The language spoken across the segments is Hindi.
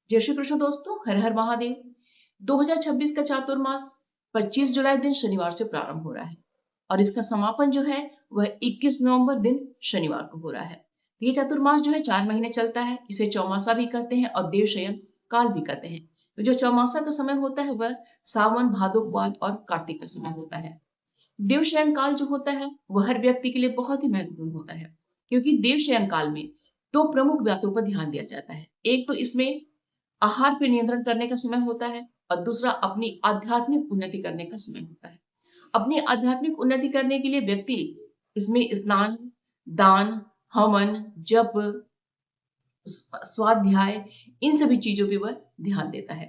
जय श्री कृष्ण दोस्तों, हर हर महादेव। 2026 का चातुर्मास 25 जुलाई दिन शनिवार से प्रारंभ हो रहा है और इसका समापन जो है वह 21 नवंबर दिन शनिवार को हो रहा है। तो ये चातुर्मास जो है 4 महीने चलता है। इसे चौमासा भी कहते हैं और देवशयन काल भी कहते हैं। तो जो चौमासा का समय होता है वह सावन, भादो, ग्वाल और कार्तिक का समय होता है। देवशयन काल जो होता है वह हर व्यक्ति के लिए बहुत ही महत्वपूर्ण होता है, क्योंकि देवशयन काल में दो प्रमुख बातों पर ध्यान दिया जाता है। एक तो इसमें आहार पर नियंत्रण करने का समय होता है और दूसरा अपनी आध्यात्मिक उन्नति करने का समय होता है। अपनी आध्यात्मिक उन्नति करने के लिए व्यक्ति इसमें स्नान, दान, हवन, जप, स्वाध्याय, इन सभी चीजों पे वह ध्यान देता है।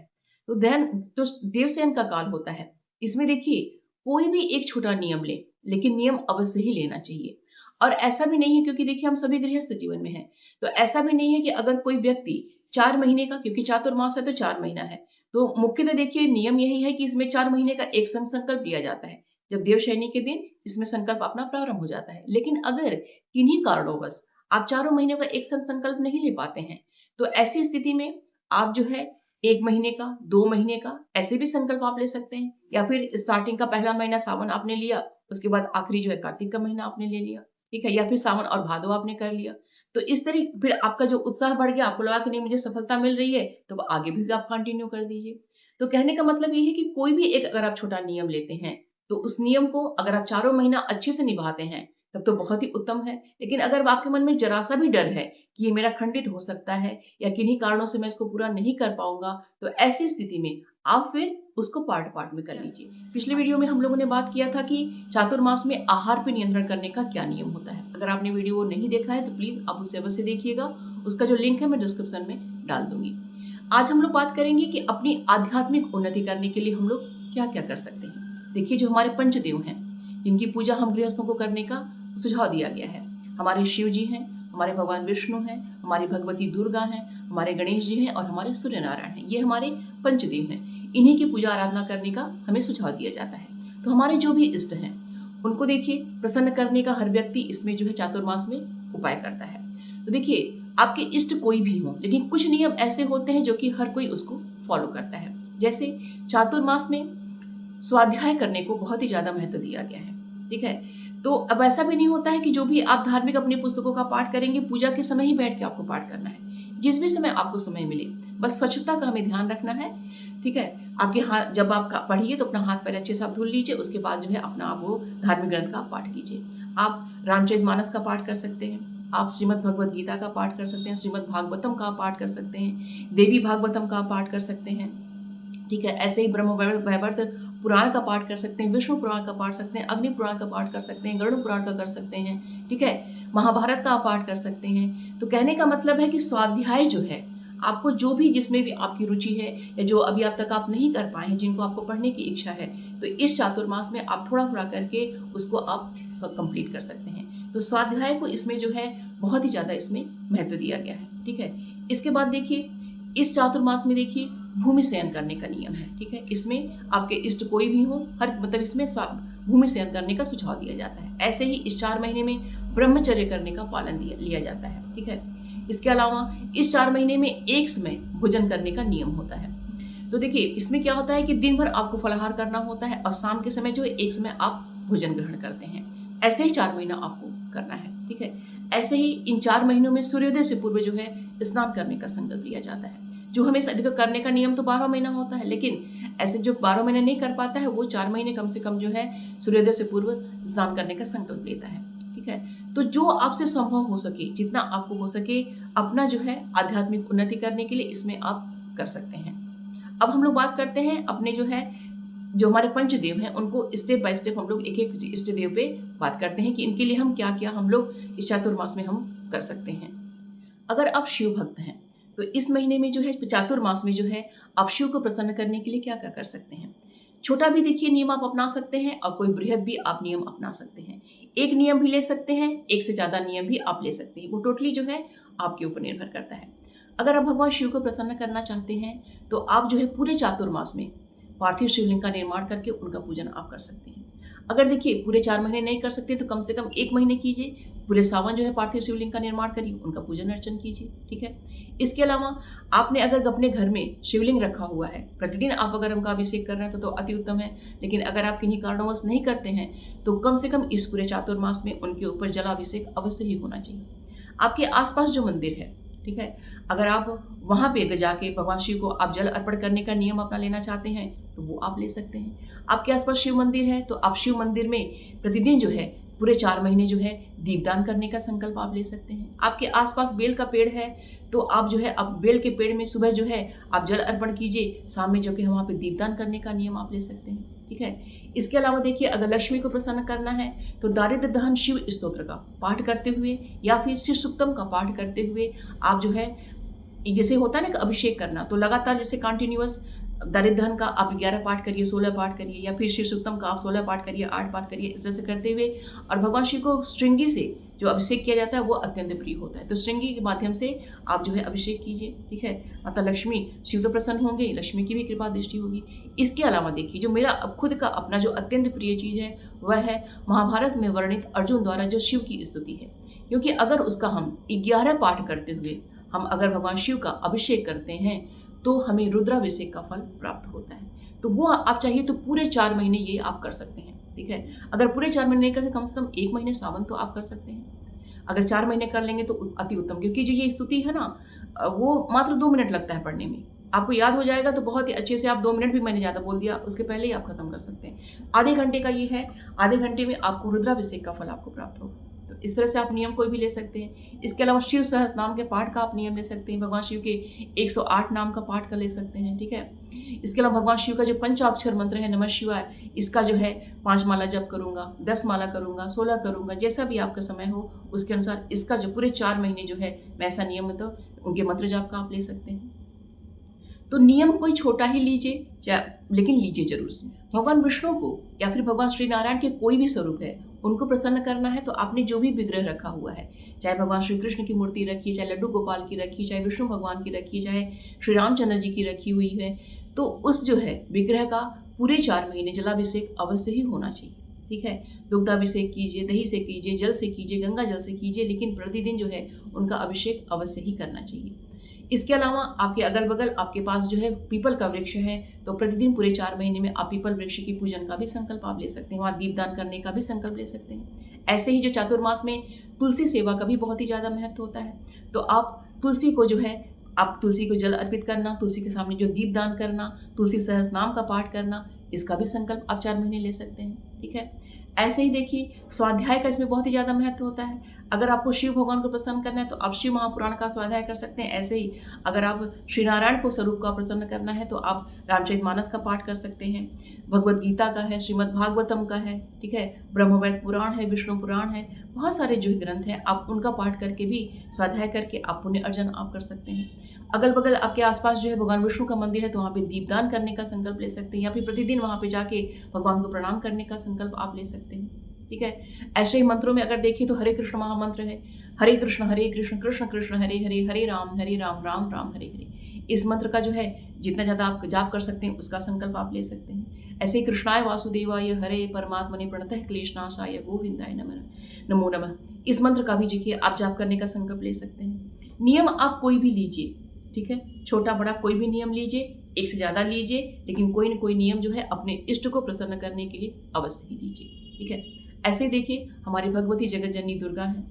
तो देवसेन का काल होता है। इसमें देखिए, कोई भी एक छोटा नियम ले, लेकिन नियम अवश्य ही लेना चाहिए। और ऐसा भी नहीं है, क्योंकि देखिए हम सभी गृहस्थ जीवन में हैं, तो ऐसा भी नहीं है कि अगर कोई व्यक्ति 4 महीने का, क्योंकि चातुर्मास है तो 4 महीना है, तो मुख्यतः देखिए नियम यही है कि इसमें 4 महीने का एक संग संकल्प लिया जाता है। जब देवशयनी के दिन इसमें संकल्प अपना प्रारंभ हो जाता है। लेकिन अगर किन्हीं कारणोंवश आप 4 महीने का एक संग संकल्प नहीं ले पाते हैं, तो ऐसी स्थिति में आप जो है 1 महीने का, 2 महीने का, ऐसे भी संकल्प आप ले सकते हैं। या फिर स्टार्टिंग का पहला महीना सावन आपने लिया, उसके बाद आखिरी जो है कार्तिक का महीना आपने ले लिया, ठीक है, या फिर सावन और भादो आपने कर लिया। तो इस तरीके फिर आपका जो उत्साह बढ़ गया, आपको लगा कि नहीं मुझे सफलता मिल रही है, तो आगे भी आप कंटिन्यू कर दीजिए। तो कहने का मतलब ये है कि कोई भी एक अगर आप छोटा नियम लेते हैं, तो उस नियम को अगर आप 4 महीना अच्छे से निभाते हैं तब तो बहुत ही उत्तम है। लेकिन अगर आपके मन में जरा सा भी डर है कि ये मेरा खंडित हो सकता है या किन्हीं कारणों से मैं इसको पूरा नहीं कर पाऊंगा, तो ऐसी स्थिति में आप फिर उसको पार्ट पार्ट में कर लीजिए। पिछले वीडियो में हम लोगों ने बात किया था कि चातुर्मास में आहार पर नियंत्रण करने का क्या नियम होता है। अगर आपने वीडियो नहीं देखा है तो प्लीज आप उसे अवश्य देखिएगा। उसका जो लिंक है मैं डिस्क्रिप्शन में डाल दूंगी। आज हम लोग बात करेंगे कि अपनी आध्यात्मिक उन्नति करने के लिए हम लोग क्या क्या कर सकते हैं। देखिए, जो हमारे पंचदेव हैं, जिनकी पूजा हम गृहस्थों को करने का सुझाव दिया गया है, हमारे शिव जी हैं, हमारे भगवान विष्णु हैं, हमारी भगवती दुर्गा हैं, हमारे गणेश जी हैं और हमारे सूर्य नारायण हैं। ये हमारे पंचदेव हैं। इन्हीं की पूजा आराधना करने का हमें सुझाव दिया जाता है। तो हमारे जो भी इष्ट हैं उनको देखिए प्रसन्न करने का हर व्यक्ति इसमें जो है चातुर्मास में उपाय करता है। तो देखिए, आपके इष्ट कोई भी हो, लेकिन कुछ नियम ऐसे होते हैं जो कि हर कोई उसको फॉलो करता है। जैसे चातुर्मास में स्वाध्याय करने को बहुत ही ज्यादा महत्व दिया गया है, ठीक है। तो अब ऐसा भी नहीं होता है कि जो भी आप धार्मिक अपनी पुस्तकों का पाठ करेंगे पूजा के समय ही बैठ के आपको पाठ करना है। जिस भी समय आपको समय मिले, बस स्वच्छता का हमें ध्यान रखना है, ठीक है। आपके हाथ जब आप पढ़िए तो अपना हाथ पैर अच्छे से आप धुल लीजिए। उसके बाद जो है अपना आप वो धार्मिक ग्रंथ का पाठ कीजिए। आप रामचरितमानस का पाठ कर सकते हैं, आप श्रीमद् भगवद गीता का पाठ कर सकते हैं, श्रीमद् भागवतम का पाठ कर सकते हैं, देवी भागवतम का पाठ कर सकते हैं, ठीक है। ऐसे ही ब्रह्म वैवर्त पुराण का पाठ कर सकते हैं, विष्णु पुराण का पाठ सकते हैं, अग्नि पुराण का पाठ कर सकते हैं, गरुड़ पुराण का कर सकते हैं, ठीक है। महाभारत का आप पाठ कर सकते हैं। तो कहने का मतलब है कि स्वाध्याय जो है आपको जो भी जिसमें भी आपकी रुचि है या जो अभी अब तक आप नहीं कर पाए हैं, जिनको आपको पढ़ने की इच्छा है, तो इस चातुर्मास में आप थोड़ा थोड़ा करके उसको आप कंप्लीट कर सकते हैं। तो स्वाध्याय को इसमें जो है बहुत ही ज़्यादा इसमें महत्व दिया गया है, ठीक है। इसके बाद देखिए, इस चातुर्मास में देखिए भूमि शयन करने का नियम है, ठीक है। इसमें आपके इष्ट कोई भी हो, हर मतलब इसमें भूमि शयन करने का सुझाव दिया जाता है। ऐसे ही इस 4 महीने में ब्रह्मचर्य करने का पालन लिया जाता है, ठीक है। इसके अलावा इस 4 महीने में एक समय भोजन करने का नियम होता है। तो देखिए, इसमें क्या होता है कि दिन भर आपको फलाहार करना होता है और शाम के समय जो है एक समय आप भोजन ग्रहण करते हैं। ऐसे ही 4 महीना आपको करना है, ठीक है। ऐसे ही इन 4 महीनों में सूर्योदय से पूर्व जो है स्नान करने का संकल्प लिया जाता है। जो हमें अधिक करने का नियम तो 12 महीना होता है, लेकिन ऐसे जो 12 महीने नहीं कर पाता है वो 4 महीने कम से कम जो है सूर्योदय से पूर्व स्नान करने का संकल्प लेता है, ठीक है। तो जो आपसे संभव हो सके, जितना आपको हो सके, अपना जो है आध्यात्मिक उन्नति करने के लिए इसमें आप कर सकते हैं। अब हम लोग बात करते हैं अपने जो है जो हमारे पंचदेव हैं उनको स्टेप बाय स्टेप हम लोग एक एक इष्ट देव पे बात करते हैं कि इनके लिए हम क्या क्या हम लोग इस चातुर्मास में हम कर सकते हैं। अगर आप शिव भक्त हैं तो इस महीने में जो है चातुर्मास में जो है आप शिव को प्रसन्न करने के लिए क्या क्या कर सकते हैं। छोटा भी देखिए नियम आप अपना सकते हैं और कोई बृहद भी आप नियम अपना सकते हैं। एक नियम भी ले सकते हैं, एक से ज़्यादा नियम भी आप ले सकते हैं। वो टोटली जो है आपके ऊपर निर्भर करता है। अगर आप भगवान शिव को प्रसन्न करना चाहते हैं तो आप जो है पूरे चातुर्मास में पार्थिव शिवलिंग का निर्माण करके उनका पूजन आप कर सकते हैं। अगर देखिए पूरे 4 महीने नहीं कर सकते तो कम से कम 1 महीने कीजिए। पूरे सावन जो है पार्थिव शिवलिंग का निर्माण करिए, उनका पूजन अर्चन कीजिए। ठीक है। इसके अलावा आपने अगर अपने घर में शिवलिंग रखा हुआ है, प्रतिदिन आप अगर उनका अभिषेक कर रहे हैं तो अति उत्तम है। लेकिन अगर आप किन्हीं कारणवश नहीं करते हैं तो कम से कम इस पूरे चातुर्मास में उनके ऊपर जलाभिषेक अवश्य ही होना चाहिए। आपके आसपास जो मंदिर है, ठीक है, अगर आप वहाँ पे जाके भगवान शिव को आप जल अर्पण करने का नियम अपना लेना चाहते हैं तो वो आप ले सकते हैं। आपके आसपास शिव मंदिर है तो आप शिव मंदिर में प्रतिदिन जो है पूरे 4 महीने जो है दीपदान करने का संकल्प आप ले सकते हैं। आपके आसपास बेल का पेड़ है तो आप जो है अब बेल के पेड़ में सुबह जो है आप जल अर्पण कीजिए, शाम में जो कि वहाँ पे दीपदान करने का नियम आप ले सकते हैं। ठीक है। इसके अलावा देखिए, अगर लक्ष्मी को प्रसन्न करना है तो दारिद्र दहन शिव स्तोत्र का पाठ करते हुए या फिर शिव सुक्तम का पाठ करते हुए आप जो है, जैसे होता है ना कि अभिषेक करना, तो लगातार जैसे कंटिन्यूअस दारिद्र दहन का आप 11 पाठ करिए, 16 पाठ करिए, या फिर शिव सुक्तम का आप 16 पाठ करिए, 8 पाठ करिए, इस तरह से करते हुए। और भगवान शिव को श्रृंगी से जो अभिषेक किया जाता है वो अत्यंत प्रिय होता है, तो श्रृंगी के माध्यम से आप जो है अभिषेक कीजिए। ठीक है। माता लक्ष्मी शिव तो प्रसन्न होंगे, लक्ष्मी की भी कृपा दृष्टि होगी। इसके अलावा देखिए, जो मेरा खुद का अपना जो अत्यंत प्रिय चीज़ है वह है महाभारत में वर्णित अर्जुन द्वारा जो शिव की स्तुति है, क्योंकि अगर उसका हम 11 पाठ करते हुए हम अगर भगवान शिव का अभिषेक करते हैं तो हमें रुद्राभिषेक का फल प्राप्त होता है। तो वो आप चाहिए तो पूरे 4 महीने ये आप कर सकते हैं। ठीक है। अगर पूरे 4 महीने नहीं कर सकते, कम से कम 1 महीने सावन तो आप कर सकते हैं। अगर 4 महीने कर लेंगे तो अति उत्तम, क्योंकि जो ये स्तुति है ना वो मात्र 2 मिनट लगता है पढ़ने में। आपको याद हो जाएगा तो बहुत ही अच्छे से, आप 2 मिनट भी मैंने ज़्यादा बोल दिया, उसके पहले ही आप खत्म कर सकते हैं। आधे घंटे का ये है, आधे घंटे में आपको रुद्राभिषेक का फल आपको प्राप्त होगा। तो इस तरह से आप नियम कोई भी ले सकते हैं। इसके अलावा शिव सहस्त्र नाम के पाठ का आप नियम ले सकते हैं, भगवान शिव के 108 नाम का पाठ का ले सकते हैं। ठीक है। इसके अलावा भगवान शिव का जो पंचाक्षर मंत्र है नमः शिवाय, इसका जो है 5 माला जप करूंगा, 10 माला करूंगा, 16 करूंगा, जैसा भी आपका समय हो उसके अनुसार इसका जो पूरे 4 महीने जो है वैसा नियम तो उनके मंत्र जाप का आप ले सकते हैं। तो नियम कोई छोटा ही लीजिए, लेकिन लीजिए जरूर से। भगवान विष्णु को या फिर भगवान श्री नारायण के कोई भी स्वरूप है उनको प्रसन्न करना है तो आपने जो भी विग्रह रखा हुआ है, चाहे भगवान श्री कृष्ण की मूर्ति रखिए, चाहे लड्डू गोपाल की रखिए, चाहे विष्णु भगवान की रखिए, चाहे श्री रामचंद्र जी की रखी हुई है, तो उस जो है विग्रह का पूरे 4 महीने जलाभिषेक अवश्य ही होना चाहिए। ठीक है। दुग्धाभिषेक कीजिए, दही से कीजिए, जल से कीजिए, गंगा जल से कीजिए, लेकिन प्रतिदिन जो है उनका अभिषेक अवश्य ही करना चाहिए। इसके अलावा आपके अगल बगल आपके पास जो है पीपल का वृक्ष है तो प्रतिदिन पूरे 4 महीने में आप पीपल वृक्ष की पूजन का भी संकल्प आप ले सकते हैं, वहाँ दीपदान करने का भी संकल्प ले सकते हैं। ऐसे ही जो चातुर्मास में तुलसी सेवा का भी बहुत ही ज़्यादा महत्व होता है, तो आप तुलसी को जो है आप तुलसी को जल अर्पित करना, तुलसी के सामने जो दीपदान करना, तुलसी सहस्त्र नाम का पाठ करना, इसका भी संकल्प आप 4 महीने ले सकते हैं। ठीक है। ऐसे ही देखिए, स्वाध्याय का इसमें बहुत ही ज़्यादा महत्व होता है। अगर आपको शिव भगवान को प्रसन्न करना है तो आप शिव महापुराण का स्वाध्याय कर सकते हैं। ऐसे ही अगर आप श्री नारायण को स्वरूप का प्रसन्न करना है तो आप रामचरितमानस का पाठ कर सकते हैं, भगवद गीता का है, श्रीमद् भागवतम का है, ठीक है, ब्रह्मवैवर्त पुराण है, विष्णु पुराण है, बहुत सारे जो ग्रंथ हैं आप उनका पाठ करके भी स्वाध्याय करके आप पुण्य अर्जन आप कर सकते हैं। अगल बगल आपके आसपास जो है भगवान विष्णु का मंदिर है तो वहाँ पे दीपदान करने का संकल्प ले सकते हैं, या फिर प्रतिदिन वहाँ पे जाके भगवान को प्रणाम करने का संकल्प आप ले सकते हैं। ठीक है। ऐसे ही मंत्रों में अगर देखें तो हरे कृष्ण महामंत्र है, हरे कृष्ण कृष्ण कृष्ण हरे हरे, हरे राम राम राम हरे हरे। इस मंत्र का जो है जितना ज़्यादा आप जाप कर सकते हैं उसका संकल्प आप ले सकते हैं। ऐसे ही कृष्णाय वासुदेवाय हरे परमात्मने प्रणतः क्लेशनाशाय गोविंदाय नमो नमः, इस मंत्र का भी देखिए आप जाप करने का संकल्प ले सकते हैं। नियम आप कोई भी लीजिए, ठीक है, छोटा बड़ा कोई भी नियम लीजिए, एक से ज़्यादा लीजिए, लेकिन कोई न कोई नियम जो है अपने इष्ट को प्रसन्न करने के लिए अवश्य ही लीजिए। ठीक है। ऐसे देखिए, हमारी भगवती जगत जननी दुर्गा हैं,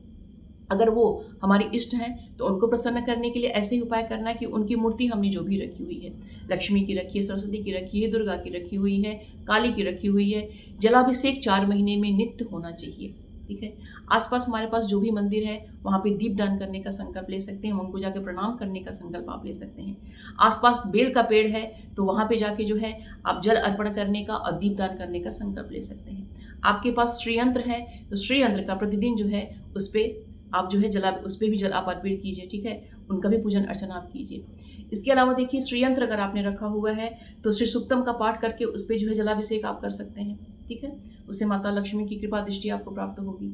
अगर वो हमारी इष्ट हैं तो उनको प्रसन्न करने के लिए ऐसे ही उपाय करना है कि उनकी मूर्ति हमने जो भी रखी हुई है, लक्ष्मी की रखी है, सरस्वती की रखी है, दुर्गा की रखी हुई है, काली की रखी हुई है, जलाभिषेक 4 महीने में नित्य होना चाहिए। ठीक है। आसपास हमारे पास जो भी मंदिर है वहाँ पे दीपदान करने का संकल्प ले सकते हैं, उनको जाके प्रणाम करने का संकल्प आप ले सकते हैं। आसपास बेल का पेड़ है तो वहाँ पे जाके जो है आप जल अर्पण करने का और दीपदान करने का संकल्प ले सकते हैं। आपके पास श्रीयंत्र है तो श्रीयंत्र का प्रतिदिन जो है उस पर आप जो है उस पर भी जल आप अर्पित कीजिए। ठीक है। उनका भी पूजन अर्चना आप कीजिए। इसके अलावा देखिए, श्रीयंत्र अगर आपने रखा हुआ है तो श्री सुक्तम का पाठ करके उस पर जो है जलाभिषेक आप कर सकते हैं। ठीक है। उससे माता लक्ष्मी की कृपा दृष्टि आपको प्राप्त होगी।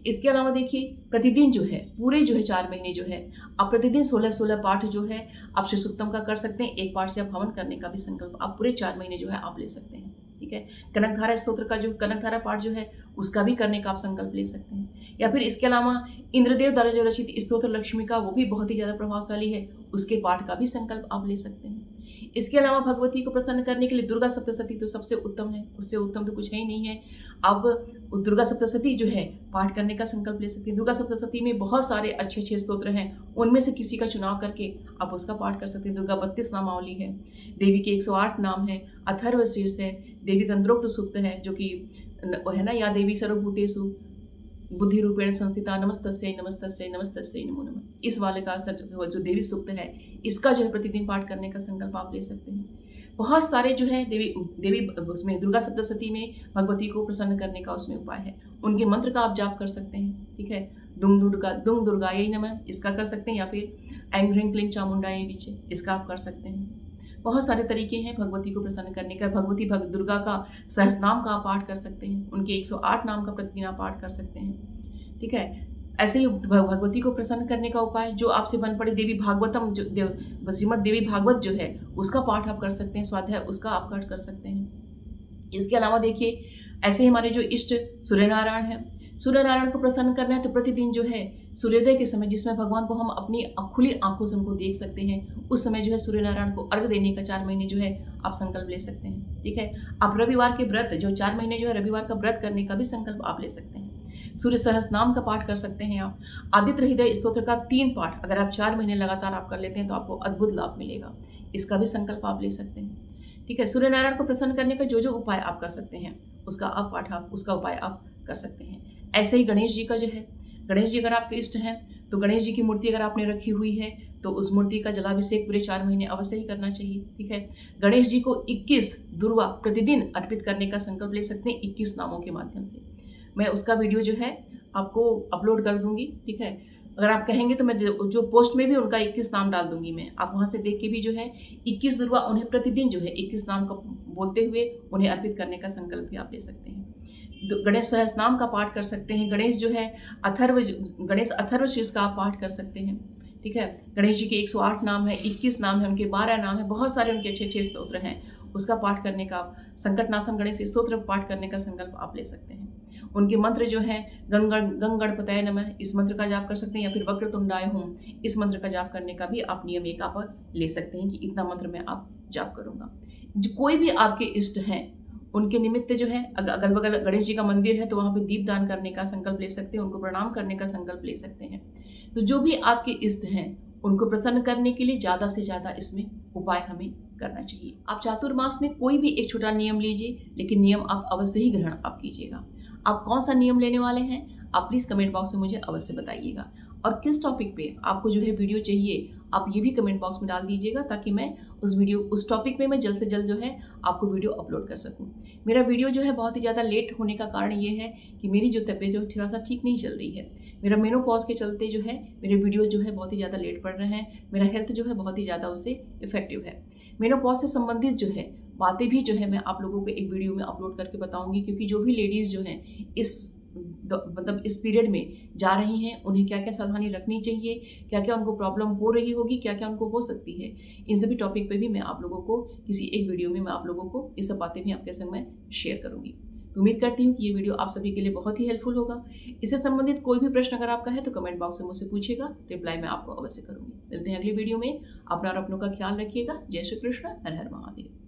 इसके अलावा देखिए, प्रतिदिन जो है पूरे जो है 4 महीने जो है आप प्रतिदिन 16 पाठ जो है आप श्री सुक्तम का कर सकते हैं। एक पाठ से आप हवन करने का भी संकल्प आप पूरे 4 महीने जो है आप ले सकते हैं। ठीक है। ठीक है। कनकधारा स्तोत्र का जो कनकधारा पाठ जो है उसका भी करने का आप संकल्प ले सकते हैं। या फिर इसके अलावा इंद्रदेव द्वारा जो रचित स्तोत्र लक्ष्मी का, वो भी बहुत ही ज़्यादा प्रभावशाली है, उसके पाठ का भी संकल्प आप ले सकते हैं। इसके अलावा भगवती को प्रसन्न करने के लिए दुर्गा सप्तशती तो सबसे उत्तम है, उससे उत्तम तो कुछ है ही नहीं है। अब दुर्गा सप्तशती जो है पाठ करने का संकल्प ले सकते हैं। दुर्गा सप्तशती में बहुत सारे अच्छे अच्छे स्तोत्र हैं, उनमें से किसी का चुनाव करके आप उसका पाठ कर सकते हैं। दुर्गा 32 नामावली है, देवी के 108 नाम है, अथर्व शीर्ष है, देवी तंत्रोक्त सूक्त है जो कि है ना, या देवी सर्वभूतेषु बुद्धि रूपेण संस्थिता नमस्तस्यै नमस्तस्यै नमस्तस्यै नमो नमः, इस वाले का जो देवी सूक्त है इसका जो है प्रतिदिन पाठ करने का संकल्प आप ले सकते हैं। बहुत सारे जो है देवी उसमें दुर्गा सप्तशती में भगवती को प्रसन्न करने का उसमें उपाय है, उनके मंत्र का आप जाप कर सकते हैं, ठीक है। दुंग दुर्गायै नमः इसका कर सकते हैं, या फिर ऐं ह्रीं क्लीं चामुंडायै विचे इसका आप कर सकते हैं। बहुत सारे तरीके हैं भगवती को प्रसन्न करने का। भगवती दुर्गा का सहस्रनाम का आप पाठ कर सकते हैं, उनके 108 नाम का प्रतिदिन आप पाठ कर सकते हैं, ठीक है। ऐसे ही भगवती को प्रसन्न करने का उपाय जो आपसे बन पड़े, देवी भागवतम जो श्रीमद देवी भागवत जो है उसका पाठ आप कर सकते हैं, स्वाध्याय उसका आप पाठ कर सकते हैं। इसके अलावा देखिए ऐसे ही हमारे जो इष्ट सूर्यनारायण है, सूर्यनारायण को प्रसन्न करना है तो प्रतिदिन जो है सूर्योदय के समय, जिसमें भगवान को हम अपनी खुली आंखों से उनको देख सकते हैं, उस समय जो है सूर्यनारायण को अर्घ देने का 4 महीने जो है आप संकल्प ले सकते हैं, ठीक है। आप रविवार के व्रत जो 4 महीने जो है रविवार का व्रत करने का भी संकल्प आप ले सकते हैं। सूर्य सहस्रनाम का पाठ कर सकते हैं आप। आदित्य हृदय स्तोत्र का 3 पाठ अगर आप 4 महीने लगातार आप कर लेते हैं तो आपको अद्भुत लाभ मिलेगा, इसका भी संकल्प आप ले सकते हैं, ठीक है। सूर्यनारायण को प्रसन्न करने का जो उपाय आप कर सकते हैं उसका उपाय आप कर सकते हैं। ऐसे ही गणेश जी का जो है, गणेश जी अगर आपके इष्ट हैं तो गणेश जी की मूर्ति अगर आपने रखी हुई है तो उस मूर्ति का जलाभिषेक पूरे 4 महीने अवश्य ही करना चाहिए, ठीक है। गणेश जी को 21 दुर्वा प्रतिदिन अर्पित करने का संकल्प ले सकते हैं 21 नामों के माध्यम से। मैं उसका वीडियो जो है आपको अपलोड कर दूंगी, ठीक है। अगर आप कहेंगे तो मैं जो पोस्ट में भी उनका 21 नाम डाल दूंगी मैं, आप वहाँ से देख के भी जो है 21 दुर्वा उन्हें प्रतिदिन जो है 21 नाम का बोलते हुए उन्हें अर्पित करने का संकल्प भी आप ले सकते हैं। गणेश सहस्रनाम का पाठ कर सकते हैं। गणेश जो है गणेश अथर्व शीर्ष का आप पाठ कर सकते हैं, ठीक है। गणेश जी के 108 नाम है, 21 नाम है, उनके 12 नाम है, बहुत सारे उनके अच्छे अच्छे स्तोत्र हैं, उसका पाठ करने का आप संकटनाशन गणेश स्तोत्र पाठ करने का संकल्प आप ले सकते हैं। उनके मंत्र जो है गंगणपतये नमः इस मंत्र का जाप कर सकते हैं, या फिर वक्रतुंडाय होम इस मंत्र का जाप करने का भी आप नियम एक आप ले सकते हैं कि इतना मंत्र मैं आप जाप करूंगा। जो कोई भी आपके इष्ट हैं उनके निमित्त जो है अगल बगल गणेश जी का मंदिर है तो वहाँ पे दीप दान करने का संकल्प ले सकते हैं, उनको प्रणाम करने का संकल्प ले सकते हैं। तो जो भी आपके इष्ट हैं उनको प्रसन्न करने के लिए ज़्यादा से ज़्यादा इसमें उपाय हमें करना चाहिए। आप चातुर्मास में कोई भी एक छोटा नियम लीजिए, लेकिन नियम आप अवश्य ही ग्रहण आप कीजिएगा। आप कौन सा नियम लेने वाले हैं आप प्लीज़ कमेंट बॉक्स में मुझे अवश्य बताइएगा, और किस टॉपिक पे आपको जो है वीडियो चाहिए आप ये भी कमेंट बॉक्स में डाल दीजिएगा, ताकि मैं उस टॉपिक में मैं जल्द से जल्द जो है आपको वीडियो अपलोड कर सकूं। मेरा वीडियो जो है बहुत ही ज़्यादा लेट होने का कारण ये है कि मेरी जो तबीयत जो थोड़ा सा ठीक नहीं चल रही है। मेरा मेनोपॉज के चलते जो है मेरे वीडियोज़ जो है बहुत ही ज़्यादा लेट पड़ रहे हैं, मेरा हेल्थ जो है बहुत ही ज़्यादा उससे इफेक्टिव है। मेनोपॉज से संबंधित जो है बातें भी जो है मैं आप लोगों को एक वीडियो में अपलोड करके बताऊँगी, क्योंकि जो भी लेडीज़ जो हैं मतलब इस पीरियड में जा रही हैं उन्हें क्या क्या सावधानी रखनी चाहिए, क्या क्या उनको प्रॉब्लम हो रही होगी, क्या क्या उनको हो सकती है, इन सभी टॉपिक पे भी मैं आप लोगों को किसी एक वीडियो में मैं आप लोगों को ये सब बातें भी आपके संग में शेयर करूंगी। तो उम्मीद करती हूँ कि ये वीडियो आप सभी के लिए बहुत ही हेल्पफुल होगा। इससे संबंधित कोई भी प्रश्न अगर आपका है तो कमेंट बॉक्स में मुझसे पूछिएगा, रिप्लाई मैं आपको अवश्य करूंगी। मिलते हैं अगली वीडियो में। अपना और अपनों का ख्याल रखिएगा। जय श्री कृष्ण, हर हर महादेव।